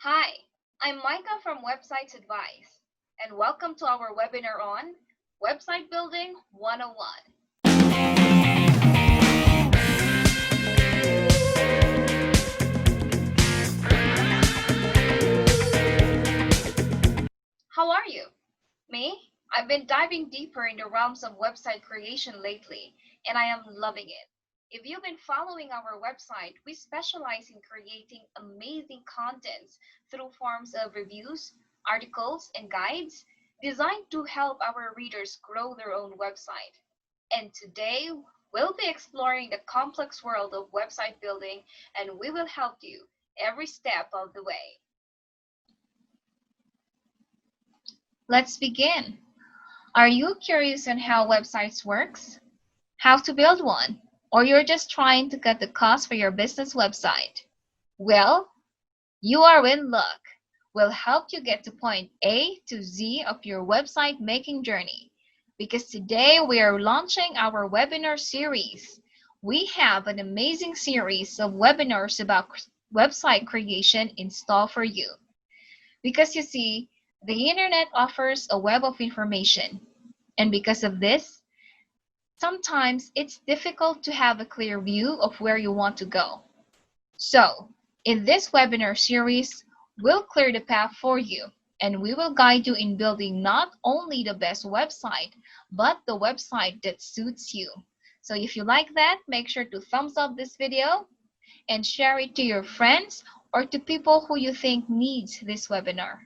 Hi, I'm Micah from Websites Advice, and welcome to our webinar on Website Building 101. How are you? Me? I've been diving deeper in the realms of website creation lately, and I am loving it. If you've been following our website, we specialize in creating amazing contents through forms of reviews, articles, and guides designed to help our readers grow their own website. And today, we'll be exploring the complex world of website building, and we will help you every step of the way. Let's begin. Are you curious on how websites works? How to build one? Or you're just trying to cut the cost for your business website? Well, you are in luck. We'll help you get to point A to Z of your website making journey. Because today we are launching our webinar series. We have an amazing series of webinars about website creation in store for you. Because you see, the internet offers a web of information. And because of this, sometimes it's difficult to have a clear view of where you want to go. So, in this webinar series, we'll clear the path for you, and we will guide you in building not only the best website, but the website that suits you. So if you like that, make sure to thumbs up this video and share it to your friends or to people who you think needs this webinar.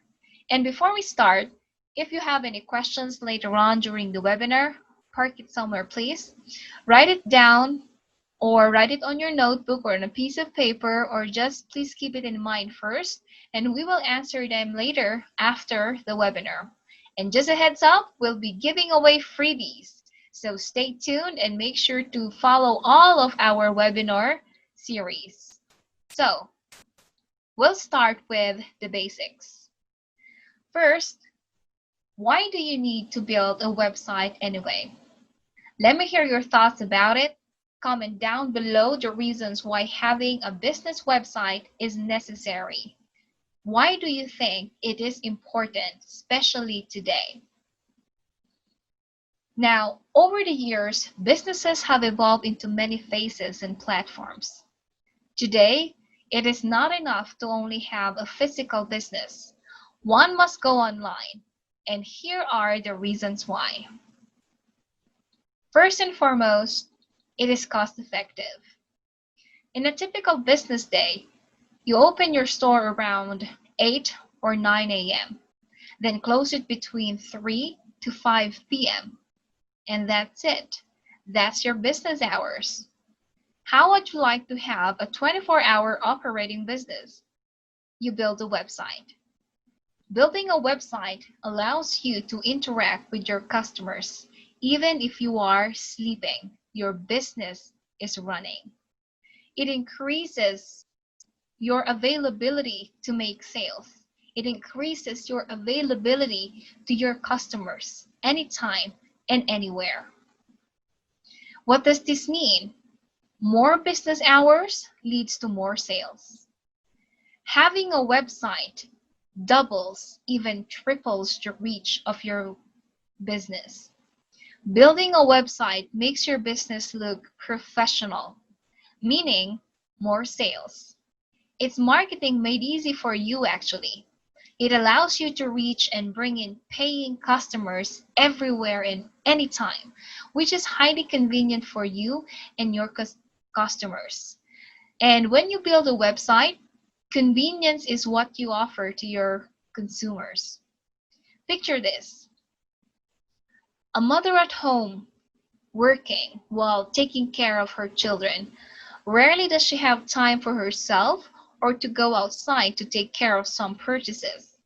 And before we start, if you have any questions later on during the webinar, park it somewhere, please. Write it down or write it on your notebook or on a piece of paper, or just please keep it in mind first, and we will answer them later after the webinar. And just a heads up, we'll be giving away freebies. So stay tuned and make sure to follow all of our webinar series. So we'll start with the basics. First, why do you need to build a website anyway? Let me hear your thoughts about it. Comment down below the reasons why having a business website is necessary. Why do you think it is important, especially today? Now, over the years, businesses have evolved into many phases and platforms. Today, it is not enough to only have a physical business. One must go online, and here are the reasons why. First and foremost, it is cost-effective. In a typical business day, you open your store around 8 or 9 a.m., then close it between 3 to 5 p.m. And that's it. That's your business hours. How would you like to have a 24-hour operating business? You build a website. Building a website allows you to interact with your customers. Even if you are sleeping, your business is running. It increases your availability to make sales. It increases your availability to your customers anytime and anywhere. What does this mean? More business hours leads to more sales. Having a website doubles, even triples the reach of your business. Building a website makes your business look professional, meaning more sales. It's marketing made easy for you, actually. It allows you to reach and bring in paying customers everywhere and anytime, which is highly convenient for you and your customers. And when you build a website, convenience is what you offer to your consumers. Picture this. A mother at home working while taking care of her children. Rarely does she have time for herself or to go outside to take care of some purchases.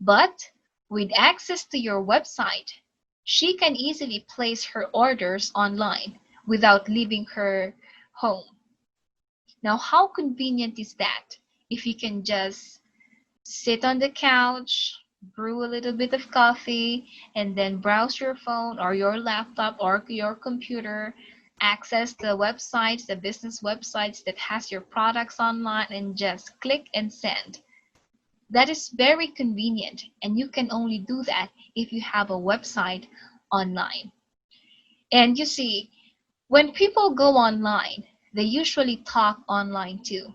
But with access to your website, she can easily place her orders online without leaving her home. Now, how convenient is that? If you can just sit on the couch, brew a little bit of coffee, and then browse your phone or your laptop or your computer, access the websites, the business websites that has your products online, and just click and send. That is very convenient, and you can only do that if you have a website online. And you see, when people go online, they usually talk online too.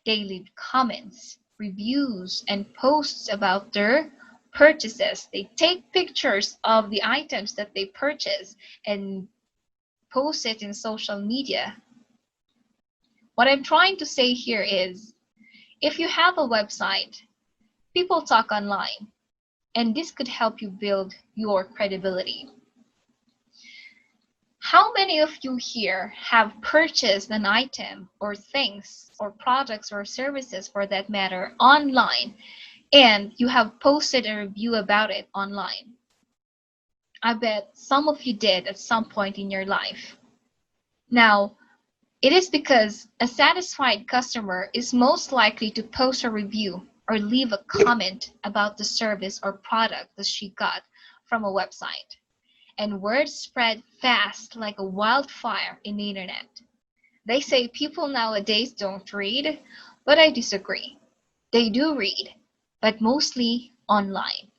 They leave comments, reviews, and posts about their purchases. They take pictures of the items that they purchase and post it in social media. What I'm trying to say here is, if you have a website, people talk online, and this could help you build your credibility. How many of you here have purchased an item or things or products or services for that matter online, and you have posted a review about it online? I bet some of you did at some point in your life. Now, it is because a satisfied customer is most likely to post a review or leave a comment about the service or product that she got from a website. And words spread fast like a wildfire in the internet. They say people nowadays don't read, but I disagree. They do read, but mostly online.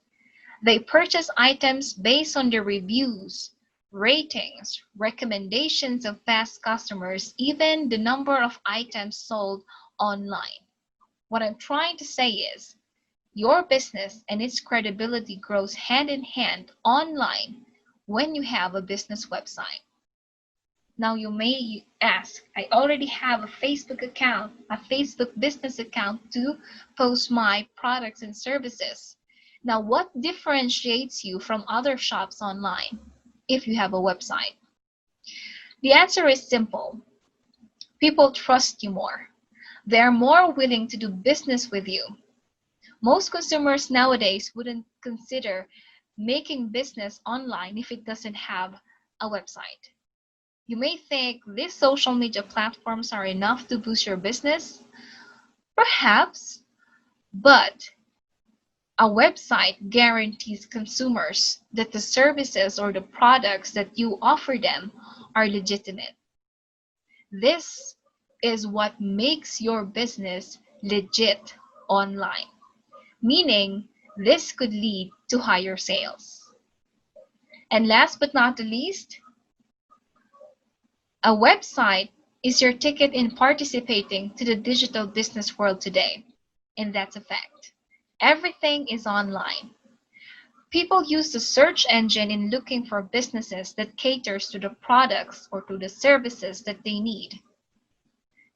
They purchase items based on the reviews, ratings, recommendations of past customers, even the number of items sold online. What I'm trying to say is, your business and its credibility grows hand in hand online when you have a business website. Now you may ask, I already have a Facebook account, a Facebook business account to post my products and services. Now, what differentiates you from other shops online if you have a website? The answer is simple. People trust you more. They're more willing to do business with you. Most consumers nowadays wouldn't consider making business online if it doesn't have a website. You may think these social media platforms are enough to boost your business. Perhaps, but a website guarantees consumers that the services or the products that you offer them are legitimate. This is what makes your business legit online, meaning this could lead to higher sales. And last but not the least, a website is your ticket in participating to the digital business world today. And that's a fact. Everything is online. People use the search engine in looking for businesses that caters to the products or to the services that they need.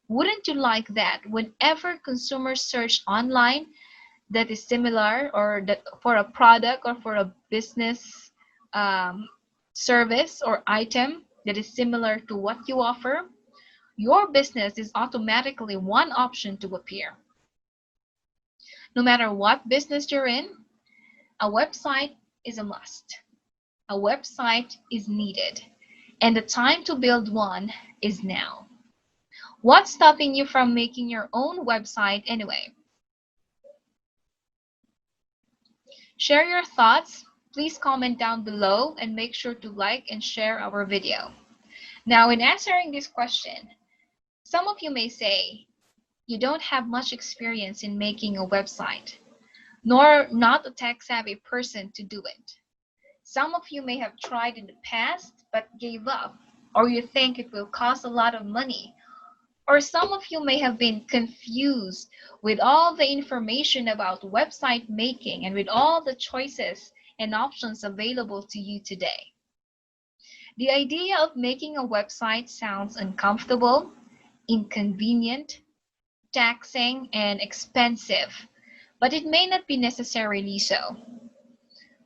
Wouldn't you like that whenever consumers search online that is similar or that for a product or for a business service or item that is similar to what you offer, your business is automatically one option to appear. No matter what business you're in, a website is a must. A website is needed, and the time to build one is now. What's stopping you from making your own website anyway? Share your thoughts. Please comment down below and make sure to like and share our video. Now, in answering this question, some of you may say you don't have much experience in making a website, nor not a tech-savvy person to do it. Some of you may have tried in the past but gave up, or you think it will cost a lot of money, or some of you may have been confused with all the information about website making and with all the choices and options available to you today. The idea of making a website sounds uncomfortable, inconvenient, taxing, and expensive, but it may not be necessarily so.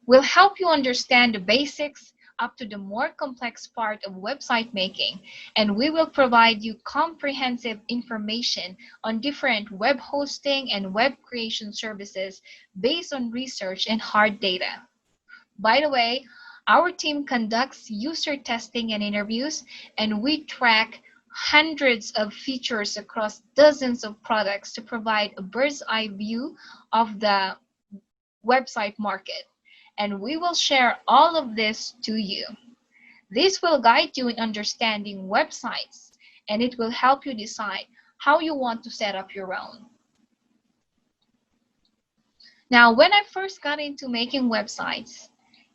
We'll help you understand the basics up to the more complex part of website making, and we will provide you comprehensive information on different web hosting and web creation services based on research and hard data. By the way, our team conducts user testing and interviews, and we track hundreds of features across dozens of products to provide a bird's eye view of the website market. And we will share all of this to you. This will guide you in understanding websites, and it will help you decide how you want to set up your own. Now, when I first got into making websites,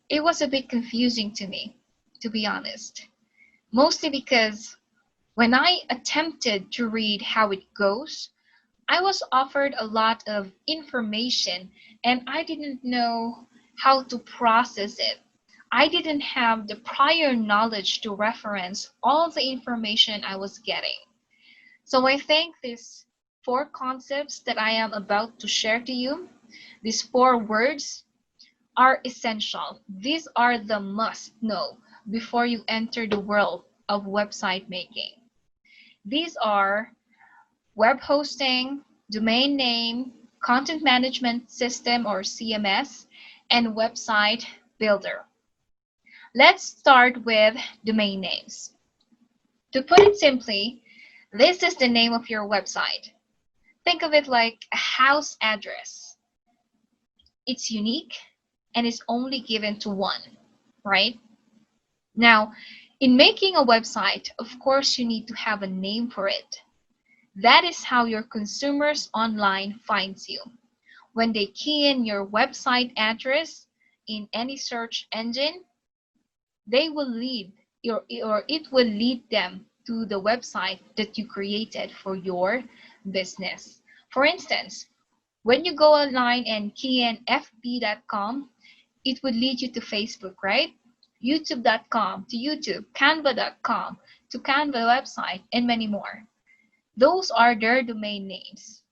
it was a bit confusing to me, to be honest. Mostly because when I attempted to read how it goes, I was offered a lot of information and I didn't know how to process it. I didn't have the prior knowledge to reference all the information I was getting. So I think these four concepts that I am about to share to you, these four words, are essential. These are the must know before you enter the world of website making. These are web hosting, domain name, content management system or CMS, and website builder. Let's start with domain names. To put it simply, this is the name of your website. Think of it like a house address. It's unique and is only given to one, right? Now, in making a website, of course, you need to have a name for it. That is how your consumers online finds you. When they key in your website address in any search engine, they will lead or it will lead them to the website that you created for your business. For instance, when you go online and key in fb.com, it would lead you to Facebook, right? youtube.com to YouTube, canva.com to Canva website, and many more. Those are their domain names.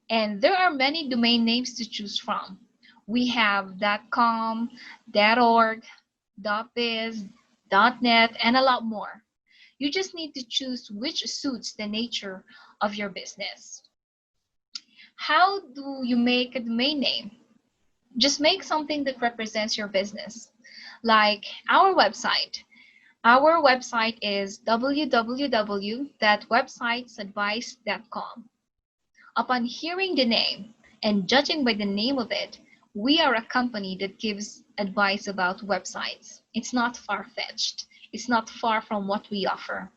And there are many domain names to choose from. We have .com, .org, .biz, .net, and a lot more. You just need to choose which suits the nature of your business. How do you make a domain name? Just make something that represents your business. Like our website. Our website is www.websitesadvice.com. Upon hearing the name and judging by the name of it, we are a company that gives advice about websites. It's not far-fetched. It's not far from what we offer.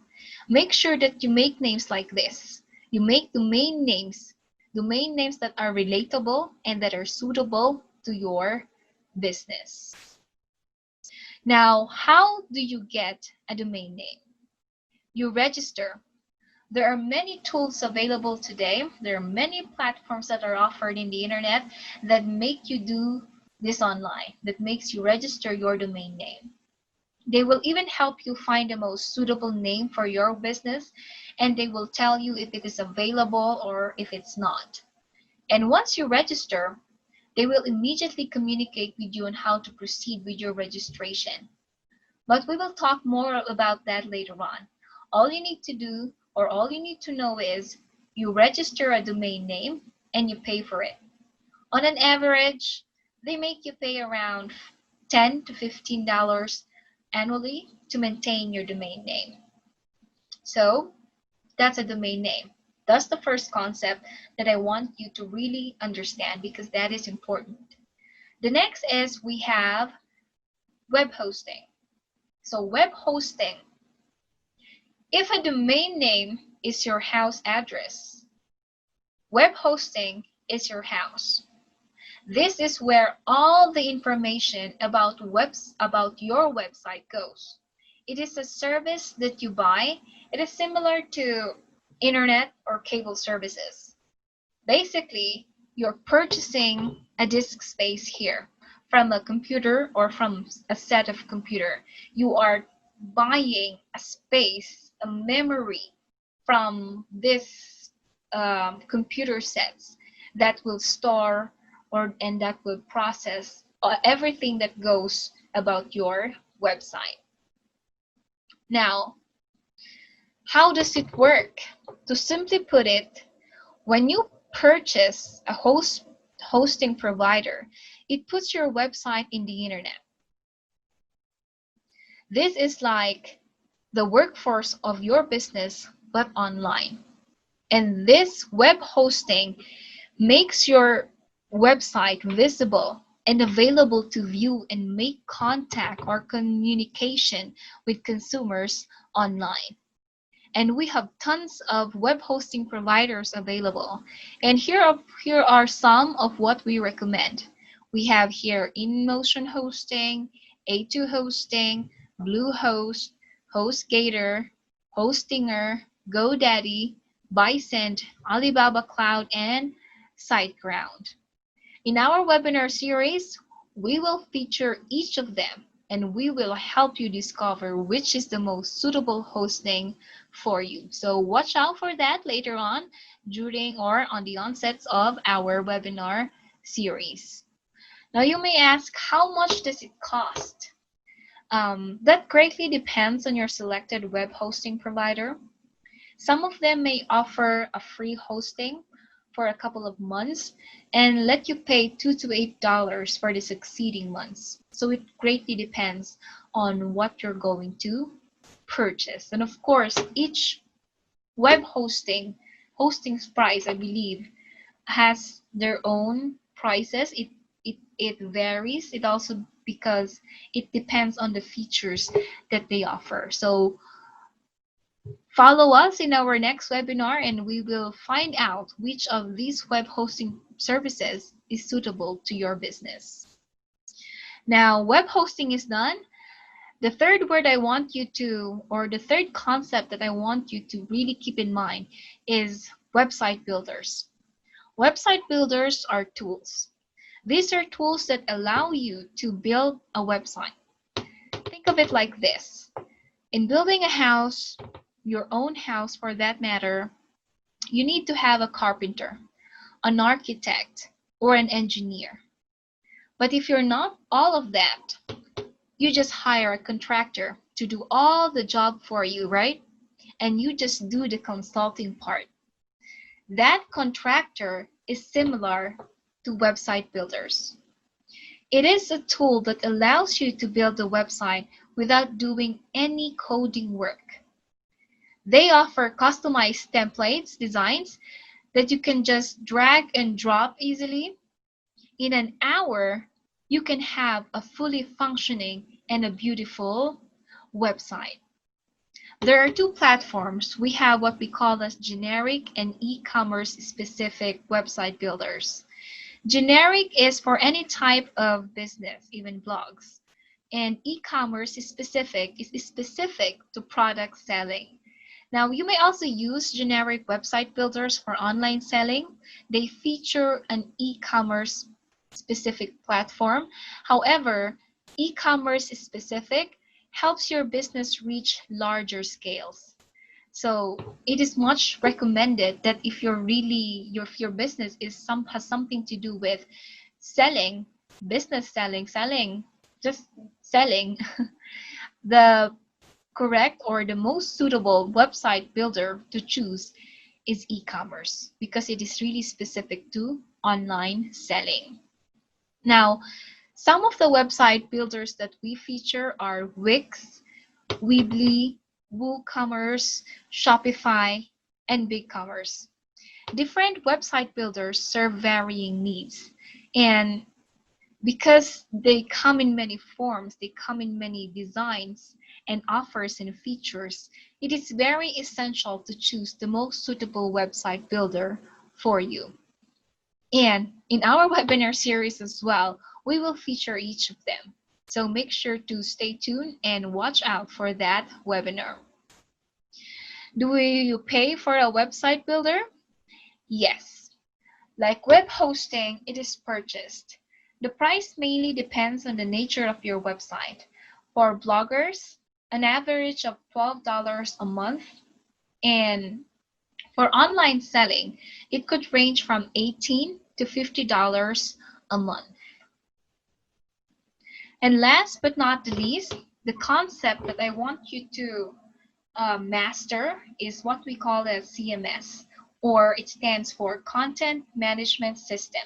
Make sure that you make names like this. You make domain names that are relatable and that are suitable to your business. Now, how do you get a domain name? You register. There are many tools available today. There are many platforms that are offered in the internet that make you do this online, that makes you register your domain name. They will even help you find the most suitable name for your business, and they will tell you if it is available or if it's not. And once you register, they will immediately communicate with you on how to proceed with your registration. But we will talk more about that later on. All you need to do or all you need to know is you register a domain name and you pay for it. On an average, they make you pay around $10 to $15 annually to maintain your domain name. So that's a domain name. That's the first concept that I want you to really understand because that is important. The next is we have web hosting. So web hosting, if a domain name is your house address, web hosting is your house. This is where all the information about your website goes. It is a service that you buy. It is similar to internet or cable services. Basically, you're purchasing a disk space here from a computer or from a set of computer. You are buying a space, a memory from this computer sets that will store and that will process everything that goes about your website. Now, how does it work? To simply put it, when you purchase a hosting provider, it puts your website in the internet. This is like the workforce of your business, but online. And this web hosting makes your website visible and available to view and make contact or communication with consumers online. and we have tons of web hosting providers available. And here are some of what we recommend. We have here InMotion Hosting, A2 Hosting, Bluehost, HostGator, Hostinger, GoDaddy, Bicent, Alibaba Cloud, and SiteGround. In our webinar series, we will feature each of them, and we will help you discover which is the most suitable hosting for you. So watch out for that later on during or on the onsets of our webinar series. Now you may ask, how much does it cost? That greatly depends on your selected web hosting provider. Some of them may offer a free hosting for a couple of months and let you pay $2 to $8 for the succeeding months. So it greatly depends on what you're going to purchase. And of course, each web hosting's price, I believe, has their own prices. It varies. It also because it depends on the features that they offer. So follow us in our next webinar and we will find out which of these web hosting services is suitable to your business. Now, web hosting is done. The third word I want you to, or the third concept that I want you to really keep in mind is website builders. Website builders are tools. These are tools that allow you to build a website. Think of it like this. In building a house, your own house for that matter, you need to have a carpenter, an architect, or an engineer. But if you're not all of that, you just hire a contractor to do all the job for you, right? And you just do the consulting part. That contractor is similar to website builders. It is a tool that allows you to build a website without doing any coding work. They offer customized templates, designs that you can just drag and drop easily. In an hour, you can have a fully functioning and a beautiful website. There are two platforms. We have what we call as generic and e-commerce specific website builders. Generic is for any type of business, even blogs. And e-commerce is specific to product selling. Now, you may also use generic website builders for online selling. They feature an e-commerce specific platform. However, e-commerce specific helps your business reach larger scales. So it is much recommended that if your business has something to do with selling, business selling, just selling, the correct or the most suitable website builder to choose is e-commerce because it is really specific to online selling. Now, some of the website builders that we feature are Wix, Weebly, WooCommerce, Shopify, and BigCommerce. Different website builders serve varying needs, and because they come in many forms, they come in many designs and offers and features, it is very essential to choose the most suitable website builder for you. And in our webinar series as well, we will feature each of them. So make sure to stay tuned and watch out for that webinar. Do you pay for a website builder? Yes. Like web hosting, it is purchased. The price mainly depends on the nature of your website. For bloggers, an average of $12 a month, and for online selling, it could range from $18 to $50 a month. And last but not the least, the concept that I want you to master is what we call a CMS, or it stands for Content Management System.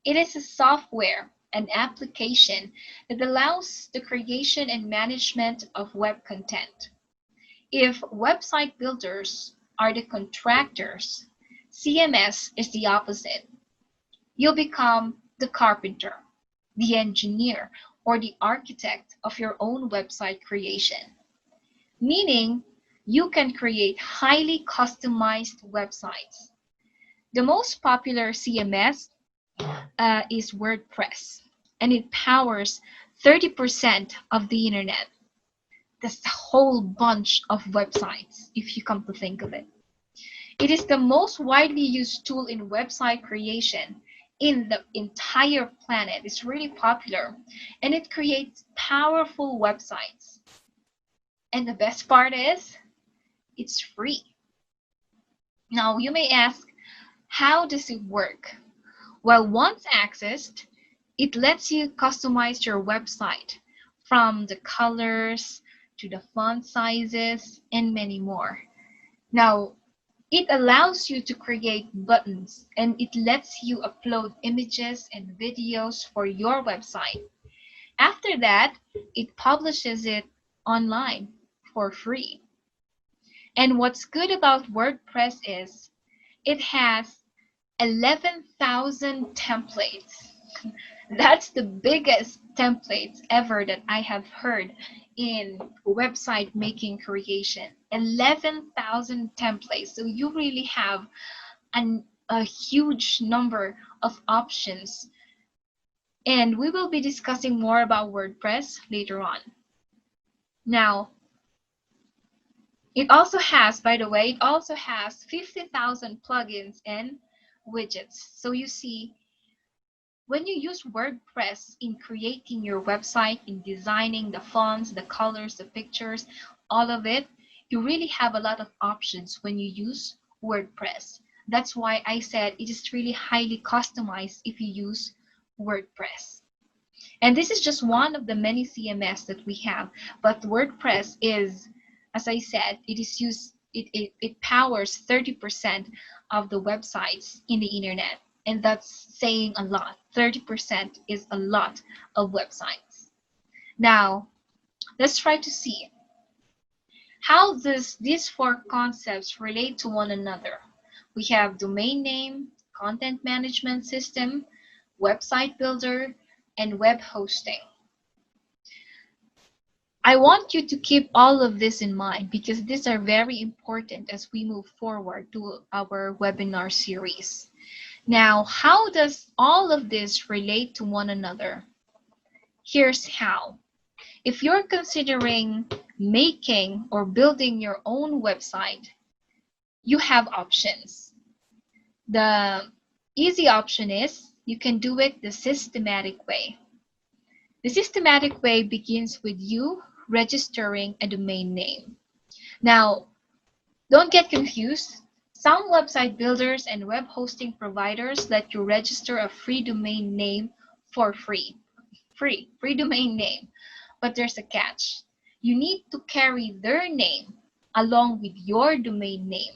It is a software, an application that allows the creation and management of web content. If website builders are the contractors, CMS is the opposite. You'll become the carpenter, the engineer, or the architect of your own website creation. Meaning, you can create highly customized websites. The most popular CMS is WordPress, and it powers 30% of the internet. That's a whole bunch of websites, if you come to think of it. It is the most widely used tool in website creation in the entire planet. It's really popular, and it creates powerful websites. And the best part is, it's free. Now, you may ask, how does it work? Well, once accessed, it lets you customize your website from the colors to the font sizes and many more. Now, it allows you to create buttons, and it lets you upload images and videos for your website. After that, it publishes it online for free. And what's good about WordPress is it has 11,000 templates. That's the biggest templates ever that I have heard in website making creation. 11,000 templates. So you really have a huge number of options. And we will be discussing more about WordPress later on. Now, it also has, by the way, it also has 50,000 plugins and widgets. So you see, when you use WordPress in creating your website, in designing the fonts, the colors, the pictures, all of it, you really have a lot of options when you use WordPress. That's why I said it is really highly customized if you use WordPress. And this is just one of the many CMS that we have, but WordPress is, as I said, it powers 30% of the websites in the internet. And that's saying a lot. 30% is a lot of websites. Now, let's try to see how these four concepts relate to one another. We have domain name, content management system, website builder, and web hosting. I want you to keep all of this in mind because these are very important as we move forward to our webinar series. Now, how does all of this relate to one another? Here's how. If you're considering making or building your own website, you have options. The easy option is you can do it the systematic way. The systematic way begins with you registering a domain name. Now, don't get confused. Some website builders and web hosting providers let you register a free domain name for free. Free domain name. But there's a catch. You need to carry their name along with your domain name.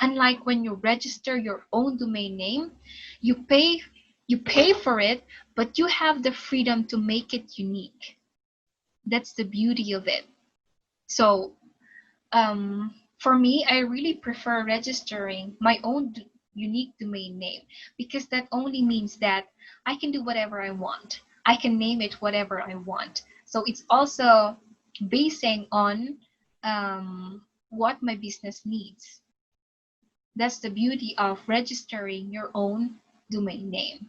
Unlike when you register your own domain name, you pay for it, but you have the freedom to make it unique. That's the beauty of it. So, for me, I really prefer registering my own unique domain name because that only means that I can do whatever I want. I can name it whatever I want. So it's also basing on what my business needs. That's the beauty of registering your own domain name.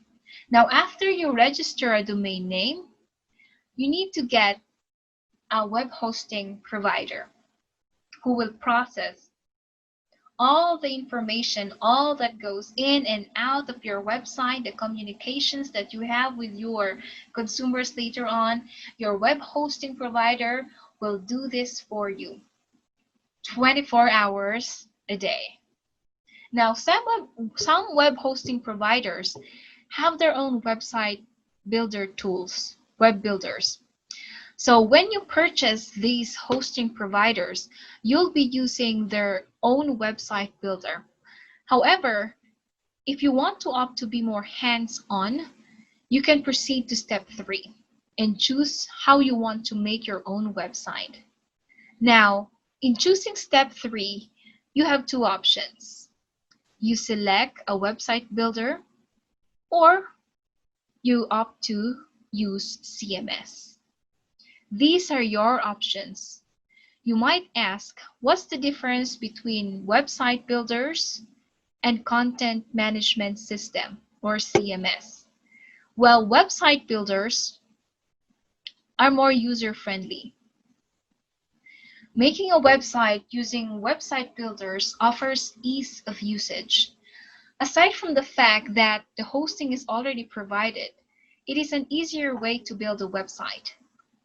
Now, after you register a domain name, you need to get a web hosting provider who will process all the information, all that goes in and out of your website, the communications that you have with your consumers later on. Your web hosting provider will do this for you 24 hours a day. Now, some web hosting providers have their own website builder tools, web builders. So when you purchase these hosting providers, you'll be using their own website builder. However, if you want to opt to be more hands-on, you can proceed to step 3 and choose how you want to make your own website. Now, in choosing step 3, you have two options. You select a website builder or you opt to use CMS. These are your options. You might ask, what's the difference between website builders and content management system or CMS? Well, website builders are more user-friendly. Making a website using website builders offers ease of usage. Aside from the fact that the hosting is already provided, it is an easier way to build a website.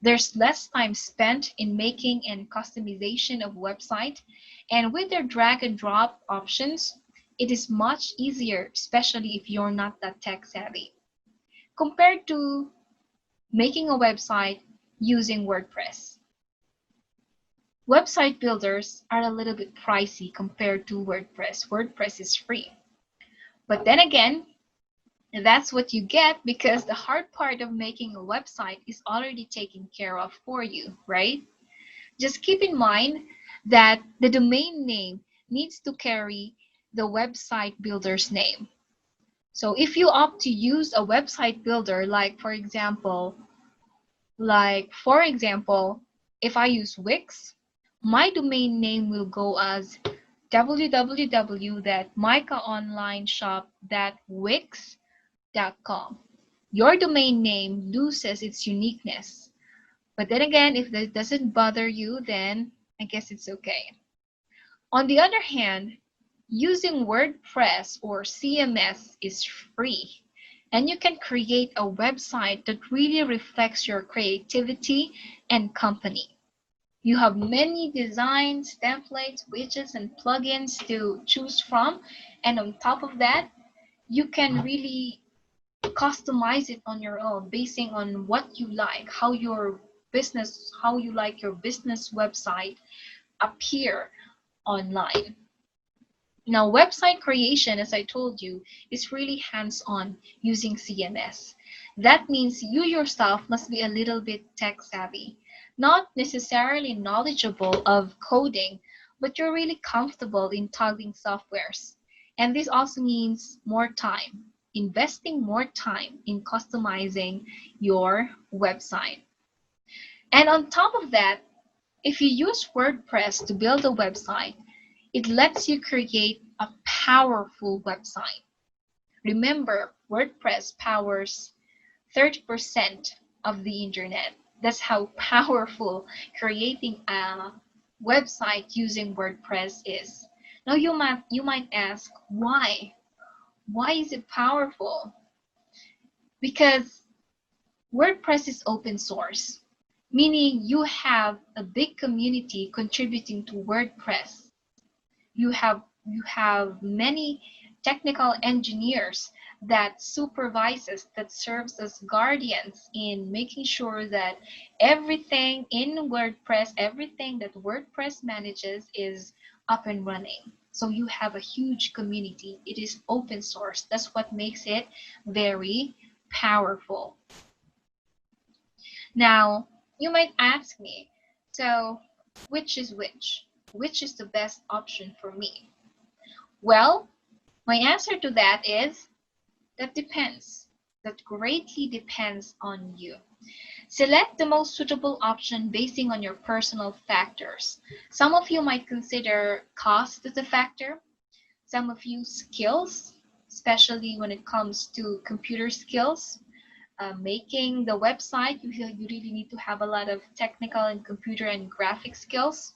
There's less time spent in making and customization of website, and with their drag and drop options, it is much easier, especially if you're not that tech savvy, compared to making a website using WordPress. Website builders are a little bit pricey compared to WordPress. WordPress is free. But then again, that's what you get because the hard part of making a website is already taken care of for you, right? Just keep in mind that the domain name needs to carry the website builder's name. So if you opt to use a website builder, like for example, if I use Wix, my domain name will go as www.micahonlineshop.wix.com. Your domain name loses its uniqueness. But then again, if that doesn't bother you, then I guess it's okay. On the other hand, using WordPress or CMS is free, and you can create a website that really reflects your creativity and company. You have many designs, templates, widgets, and plugins to choose from, and on top of that, you can really customize it on your own, basing on what you like, how you like your business website appear online. Now, website creation, as I told you, is really hands-on using CMS. That means you yourself must be a little bit tech savvy, not necessarily knowledgeable of coding, but you're really comfortable in toggling softwares. And this also means more time, investing more time in customizing your website. And on top of that, if you use WordPress to build a website, it lets you create a powerful website. Remember, WordPress powers 30% of the internet. That's how powerful creating a website using WordPress is. Now you might ask, why? Why is it powerful? Because WordPress is open source, meaning you have a big community contributing to WordPress. You have many technical engineers that serves as guardians in making sure that everything in WordPress, everything that WordPress manages is up and running. So you have a huge community. It is open source. That's what makes it very powerful. Now, you might ask me, so which is which? Which is the best option for me? Well, my answer to that is, that depends. That greatly depends on you. Select the most suitable option basing on your personal factors. Some of you might consider cost as a factor. Some of you skills, especially when it comes to computer skills. Making the website, you really need to have a lot of technical and computer and graphic skills.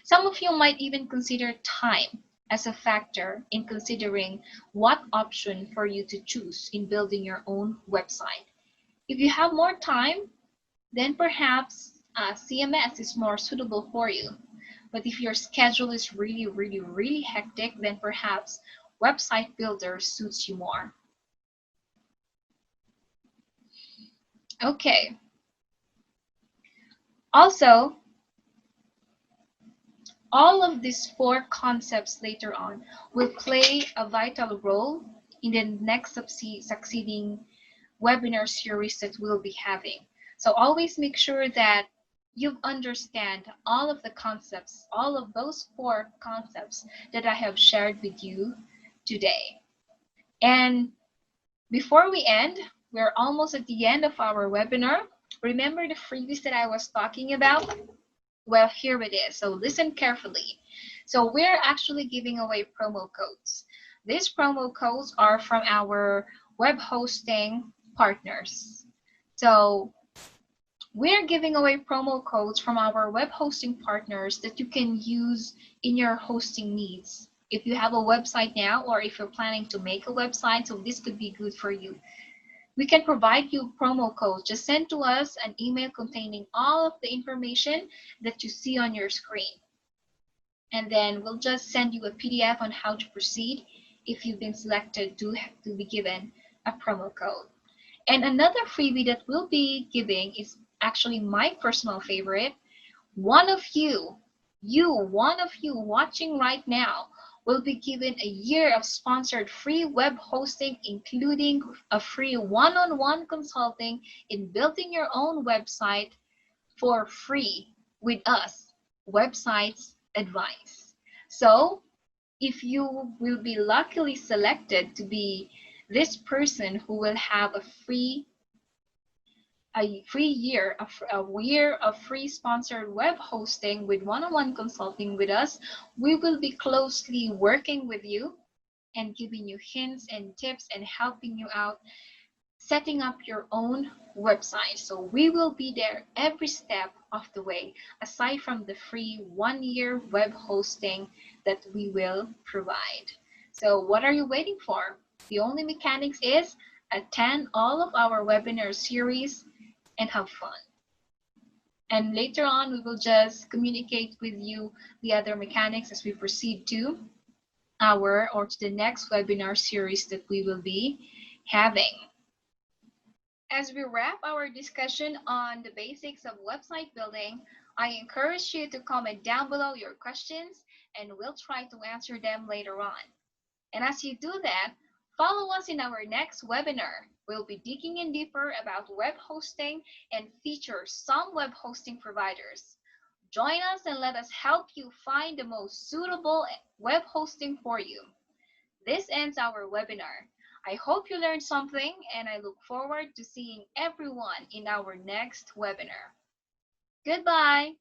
Some of you might even consider time as a factor in considering what option for you to choose in building your own website. If you have more time, then perhaps CMS is more suitable for you. But if your schedule is really hectic, then perhaps website builder suits you more. Okay. Also, all of these 4 concepts later on will play a vital role in the next succeeding webinar series that we'll be having. So always make sure that you understand all of the concepts, all of those 4 concepts that I have shared with you today. And before we end, we're almost at the end of our webinar. Remember the freebies that I was talking about? Well, here it is. So listen carefully. So we're actually giving away promo codes. These promo codes are from our web hosting partners. So we're giving away promo codes from our web hosting partners that you can use in your hosting needs. If you have a website now, or if you're planning to make a website, so this could be good for you. We can provide you promo codes. Just send to us an email containing all of the information that you see on your screen. And then we'll just send you a PDF on how to proceed if you've been selected to be given a promo code. And another freebie that we'll be giving is actually my personal favorite. One of you watching right now will be given a year of sponsored free web hosting, including a free one-on-one consulting in building your own website for free with us, Websites Advice. So if you will be luckily selected to be this person who will have a year of free sponsored web hosting with one-on-one consulting with us, we will be closely working with you and giving you hints and tips and helping you out setting up your own website. So we will be there every step of the way, aside from the free 1-year web hosting that we will provide. So what are you waiting for? The only mechanics is attend all of our webinar series and have fun. And later on, we will just communicate with you the other mechanics as we proceed to the next webinar series that we will be having. As we wrap our discussion on the basics of website building, I encourage you to comment down below your questions and we'll try to answer them later on. And as you do that, follow us in our next webinar. We'll be digging in deeper about web hosting and feature some web hosting providers. Join us and let us help you find the most suitable web hosting for you. This ends our webinar. I hope you learned something and I look forward to seeing everyone in our next webinar. Goodbye.